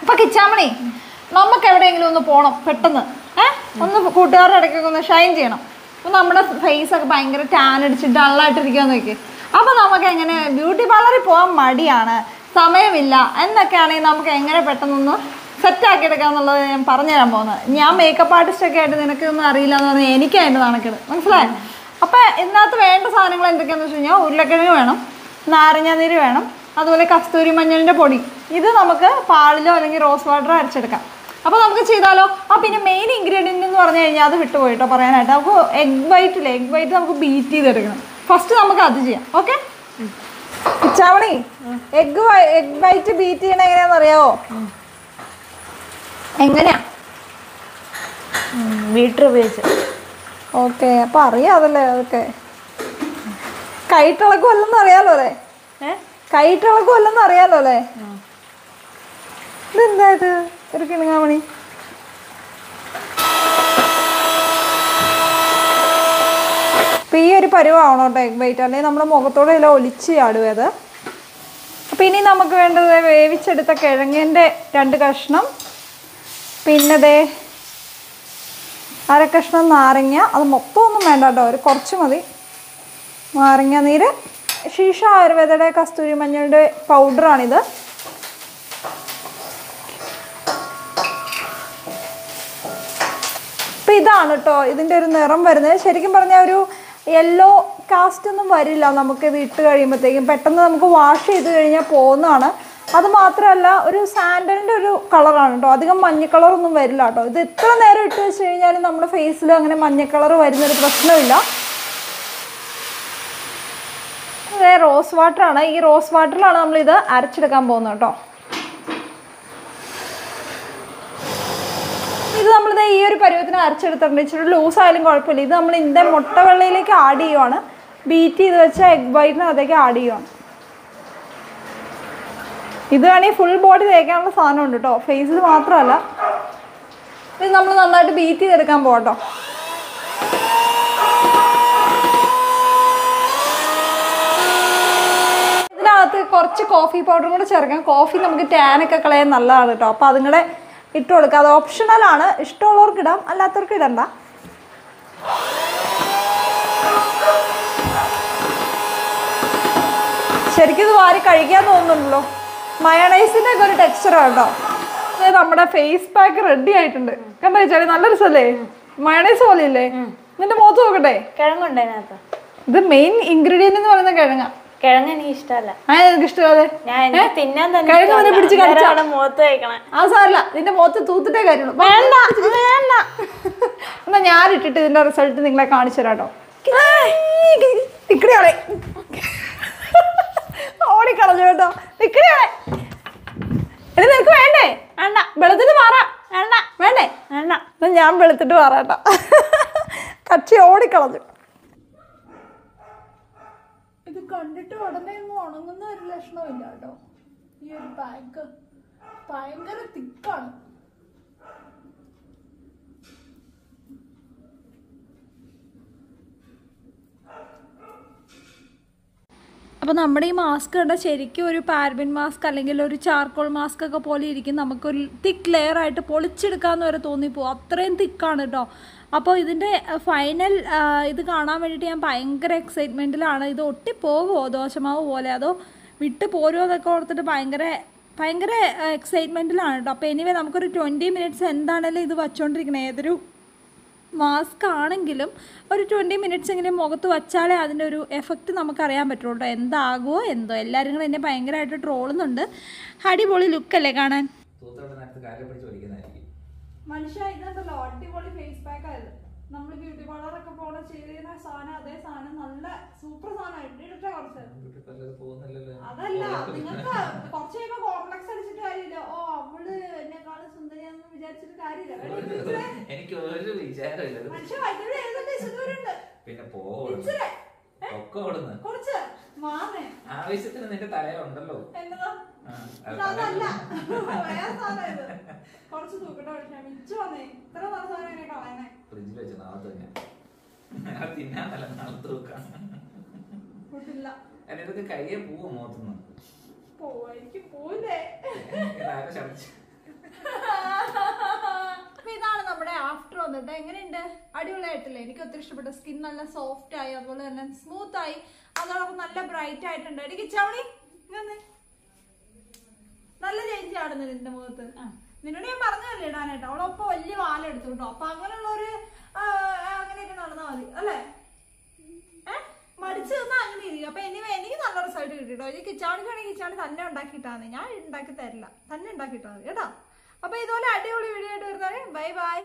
അപ്പൊ കിച്ചാമണി നമുക്ക് എവിടെയെങ്കിലും ഒന്ന് പോണം പെട്ടെന്ന് ഒന്ന് കൂട്ടുകാരുടെ ഇടയ്ക്കൊക്കെ ഒന്ന് ഷൈൻ ചെയ്യണം. അപ്പൊ നമ്മുടെ ഫേസ് ഒക്കെ ഭയങ്കര ടാൻ അടിച്ച് ഡള്ളായിട്ടിരിക്കാന്ന് നോക്കി. അപ്പൊ നമുക്ക് എങ്ങനെ ബ്യൂട്ടി പാർലറിൽ പോകാൻ മടിയാണ്, സമയമില്ല എന്നൊക്കെയാണെങ്കിൽ നമുക്ക് എങ്ങനെ പെട്ടെന്നൊന്ന് സെറ്റാക്കി എടുക്കുക എന്നുള്ളത് ഞാൻ പറഞ്ഞുതരാൻ പോകുന്നത്. ഞാൻ മേക്കപ്പ് ആർട്ടിസ്റ്റൊക്കെ ആയിട്ട് നിനക്കൊന്നും അറിയില്ല എന്ന് പറഞ്ഞാൽ എനിക്ക് അതിൻ്റെ നടക്കരുത്, മനസ്സിലായി? അപ്പം ഇതിനകത്ത് വേണ്ട സാധനങ്ങൾ എന്തൊക്കെയാണെന്ന് വെച്ച് കഴിഞ്ഞാൽ ഉരുളക്കിഴങ്ങ് വേണം, നാരങ്ങാനീര് വേണം, അതുപോലെ കസ്തൂരി മഞ്ഞളിൻ്റെ പൊടി. ഇത് നമുക്ക് പാലിലോ അല്ലെങ്കിൽ റോസ് വാട്ടറോ അരച്ചെടുക്കാം. അപ്പോൾ നമുക്ക് ചെയ്താലോ? പിന്നെ മെയിൻ ഇൻഗ്രീഡിയൻ്റ് എന്ന് പറഞ്ഞു കഴിഞ്ഞാൽ അത് വിട്ടുപോയിട്ടോ പറയാനായിട്ട്. നമുക്ക് എഗ് വൈറ്റ് നമുക്ക് ബീറ്റ് ചെയ്തെടുക്കണം. ഫസ്റ്റ് നമുക്ക് അത് ചെയ്യാം. ഓക്കെ ചവണി, എഗ് വൈറ്റ് ബീറ്റ് ചെയ്യണ എങ്ങനെയാണെന്ന് അറിയാവോ? എങ്ങനെയാ? ബീറ്റർ ഉപയോഗിച്ച്. ഓക്കെ, അപ്പം അറിയാമല്ലേ അതൊക്കെ. കൈട്ടിളക്കും അല്ലെന്ന് അറിയാലോ അല്ലേ? കൈട്ടിളക്കും അല്ലെന്ന് അറിയാലോ അല്ലേ? ഇതെന്താ ഇത് ഒരു കിണങ്ങാമണി? അപ്പം ഈ ഒരു പരുവാണോ കേട്ടോ എഗ് വൈറ്റ്, അല്ലെങ്കിൽ നമ്മുടെ മുഖത്തോടെ എല്ലാം ഒലിച്ച് ചാടുക അത്. അപ്പം ഇനി നമുക്ക് വേണ്ടത് വേവിച്ചെടുത്ത കിഴങ്ങിൻ്റെ 2 കഷ്ണം, പിന്നെ ദേ അരക്കഷ്ണം നാരങ്ങ. അത് മൊത്തം ഒന്നും വേണ്ട കേട്ടോ, ഒരു കുറച്ച് മതി. നാരങ്ങ നീര്, ശീഷ ആയുർവേദയുടെ കസ്തൂരി മഞ്ഞളുടെ പൗഡറാണിത്. അപ്പം ഇതാണ് കേട്ടോ ഇതിൻ്റെ ഒരു നിറം വരുന്നത്. ശരിക്കും പറഞ്ഞാൽ ഒരു യെല്ലോ കാസ്റ്റ് ഒന്നും വരില്ല നമുക്കിത് ഇട്ട് കഴിയുമ്പോഴത്തേക്കും. പെട്ടെന്ന് നമുക്ക് വാഷ് ചെയ്ത് കഴിഞ്ഞാൽ പോകുന്നതാണ്. അത് മാത്രമല്ല ഒരു സാൻഡലിൻ്റെ ഒരു കളറാണ് കേട്ടോ, അധികം മഞ്ഞ കളറൊന്നും വരില്ല കേട്ടോ. ഇത് എത്ര നേരം ഇട്ട് വെച്ച് കഴിഞ്ഞാലും നമ്മുടെ ഫേസിൽ അങ്ങനെ മഞ്ഞ കളർ വരുന്നൊരു പ്രശ്നമില്ല. ഇത് റോസ് വാട്ടറാണ്. ഈ റോസ് വാട്ടറിലാണ് നമ്മളിത് അരച്ചെടുക്കാൻ പോകുന്നത് കേട്ടോ. ഇത് നമ്മളിത് ഈ ഒരു പരുവത്തിന് അരച്ചെടുത്തിട്ടുണ്ട്. ഇച്ചിരി ലൂസായാലും കുഴപ്പമില്ല. ഇത് നമ്മൾ ഇതിൻ്റെ മുട്ടവെള്ളയിലേക്ക് ആഡ് ചെയ്യുവാണ്. ബീറ്റ് ചെയ്ത് വെച്ച എഗ് വൈറ്റിനകത്തേക്ക് ആഡ് ചെയ്യുവാണ്. ഇത് വേണമെങ്കിൽ ഫുൾ ബോഡി തേക്കാനുള്ള സാധനം ഉണ്ട് കേട്ടോ, ഫേസിൽ മാത്രമല്ല. ഇത് നമ്മൾ നന്നായിട്ട് ബീറ്റ് ചെയ്തെടുക്കാൻ പോകട്ടോ. ഇതിനകത്ത് കുറച്ച് കോഫി പൗഡറും കൂടെ ചേർക്കാം. കോഫി നമുക്ക് ടാനൊക്കെ കളയാൻ നല്ലതാണ് കേട്ടോ. അപ്പോൾ അതും കൂടെ ഇട്ട് കൊടുക്കുക. അത് ഓപ്ഷണലാണ്, ഇഷ്ടമുള്ളവർക്ക് ഇടാം, അല്ലാത്തവർക്ക് ഇടണ്ട. ശരിക്കും ഇത് വാരി കഴിക്കാൻ തോന്നുന്നുണ്ടല്ലോ. മയണൈസിൻ്റെ ഒക്കെ ഒരു ടെക്സ്ചറാണ് കേട്ടോ. നമ്മുടെ ഫേസ് പാക്ക് റെഡി ആയിട്ടുണ്ട്. കണ്ടോ ചേച്ചി, നല്ല രസമല്ലേ? മയണൈസ് പോലെ ഇല്ലേ? നിന്റെ മുഖത്ത് നോക്കട്ടെ. കിഴങ്ങുണ്ട് അതിനകത്ത്. ഇത് മെയിൻ ഇൻഗ്രീഡിയന്റ് എന്ന് പറയുന്ന കിഴങ്ങ. കിഴങ്ങ് എനിക്ക് ഇഷ്ടമല്ല. എനിക്ക് ഇഷ്ടമല്ലേ? തിന്നാൻ തന്നെ കിഴങ്ങ് പിടിച്ച് കഴിച്ചാണ് മുഖത്ത് കഴിക്കണം. ആ സാരല്ല, നിന്റെ മുഖത്ത് തൂത്തിട്ടേ കാര്യമുള്ളൂ. വേണ്ട വേണ്ട, എന്നാ ഞാൻ ഇട്ടിട്ട് ഇതിന്റെ റിസൾട്ട് നിങ്ങളെ കാണിച്ചു തരാം കേട്ടോ. നിക്കടിയാളെ ഓടിക്കളഞ്ഞു കേട്ടോ. നിക്കടിയാളെ, എടി നിനക്ക് വേണ്ടേ? വേണ്ട. വെളുത്തിട്ട് മാറാം. വേണ്ട വേണ്ടേ? വേണ്ട. എന്നാ ഞാൻ വെളുത്തിട്ട് മാറാട്ടോ. കക്ഷി ഓടിക്കളഞ്ഞു. ഇത് കണ്ടിട്ട് ഉടനെ ഒന്നും ഉണങ്ങുന്ന ഒരു ലക്ഷണമില്ല കേട്ടോ. ഈ ഒരു പാക്ക് ഭയങ്കര തിക്കാണ്. അപ്പോൾ നമ്മുടെ ഈ മാസ്ക് കണ്ടാൽ ശരിക്കും ഒരു പാരബിൻ മാസ്ക് അല്ലെങ്കിൽ ഒരു ചാർക്കോൾ മാസ്ക് ഒക്കെ പോലെ ഇരിക്കും. നമുക്കൊരു തിക്ക് ലെയർ ആയിട്ട് പൊളിച്ചെടുക്കാമെന്ന് വരെ തോന്നിപ്പോവും, അത്രയും തിക്കാണ് കേട്ടോ. അപ്പോൾ ഇതിൻ്റെ ഫൈനൽ ഇത് കാണാൻ വേണ്ടിയിട്ട് ഞാൻ ഭയങ്കര എക്സൈറ്റ്മെൻറ്റിലാണ്. ഇത് ഒട്ടിപ്പോകുമോ ദോശമാവ് പോലെ, അതോ വിട്ട് പോരുമോ എന്നൊക്കെ ഓർത്തിട്ട് ഭയങ്കര എക്സൈറ്റ്മെൻറ്റിലാണ് കേട്ടോ. അപ്പോൾ എനിവേ നമുക്കൊരു 20 മിനിറ്റ്സ് എന്താണേലും ഇത് വച്ചുകൊണ്ടിരിക്കണം. ഏതൊരു മാസ്ക് ആണെങ്കിലും ഒരു 20 മിനിറ്റ്സ് എങ്കിലും മുഖത്ത് വച്ചാലേ അതിൻ്റെ ഒരു എഫക്റ്റ് നമുക്കറിയാൻ പറ്റുള്ളൂ കേട്ടോ. എന്താകുമോ എന്തോ, എല്ലാവരും കൂടെ എന്നെ ഭയങ്കരമായിട്ട് ട്രോളുന്നുണ്ട്. അടിപൊളി ലുക്കല്ലേ കാണാൻ? മനുഷ്യ ഇതല്ലോ അടിപൊളി ഫേസ് പാക്ക് ആയത്. നമ്മൾ ബ്യൂട്ടി പാർലറൊക്കെ പോലെ ചെയ്യുന്ന സാധനം, അതേ സാധനം, നല്ല സൂപ്പർ സാധനം. ഇട്ടിട്ടാ കുറച്ച് അതല്ല, നിങ്ങൾക്ക് കുറച്ച് കഴിയുമ്പോ കോംപ്ലക്സ് അടിച്ചിട്ട് കാര്യമില്ല. ഓ അവള് എന്നെക്കാളും സുന്ദരിയാണെന്ന് വിചാരിച്ചിട്ട് കാര്യമില്ല. മനുഷ്യ വൈദ്യുതി എഴുതുന്നുണ്ട്. കുറച്ച് മാറേ ആവശ്യത്തിന് നിന്റെ തലയുണ്ടല്ലോ. എന്നതാ അതല്ല, വേറെ സാധനം ഇത്. കുറച്ച് തൂക്കട്ടോ. മിച്ചു വന്നേ, ഇത്ര നല്ല സാധനം എങ്ങനെ കളയണേ? ഫ്രിഡ്ജിൽ വെച്ച് നാളെ തന്നെ തിന്നാന്നല്ല, നാളെ തൂക്കാം. ഇതൊക്കെ കഴിയെ പോവും മുഖത്തുനിന്ന്. പോവായിരിക്കും. പോയില്ലേ? അപ്പൊ ഇതാണ് നമ്മുടെ ആഫ്റ്റർ വന്നിട്ട്. എങ്ങനെയുണ്ട്? അടിപൊളിയായിട്ടില്ലേ? എനിക്ക് ഒത്തിരി ഇഷ്ടപ്പെട്ടു. സ്കിൻ നല്ല സോഫ്റ്റ് ആയി, അതുപോലെ തന്നെ സ്മൂത്ത് ആയി, അതോടൊപ്പം നല്ല ബ്രൈറ്റ് ആയിട്ടുണ്ട്. എനിക്ക് ചവണി നല്ല ചേഞ്ച് ആടുന്നത് നിന്റെ മുഖത്ത്. നിന്നോട് ഞാൻ പറഞ്ഞല്ലേ ഇടാനായിട്ട്. അവളൊപ്പൊ വലിയ വാലം എടുത്തു കേട്ടോ. അപ്പൊ അങ്ങനെയുള്ളൊരു അങ്ങനെയൊക്കെ നടന്നാ മതി അല്ലേ? മടിച്ചു തന്നാ അങ്ങനെ ഇരിക്കും. അപ്പൊ എനിക്ക് നല്ല റിസൾട്ട് കിട്ടിട്ടോ. ഈ കിച്ചാണിക്കാണെങ്കിൽ കിച്ചാണി തന്നെ ഉണ്ടാക്കിയിട്ടാ മതി, ഞാൻ ഉണ്ടാക്കി തരില്ല, തന്നെ ഉണ്ടാക്കിയിട്ടാ മതി കേട്ടോ. അപ്പൊ ഇതുപോലെ അടിപൊളി വീഡിയോ ആയിട്ട് വരുന്നവരെ ബൈ ബൈ.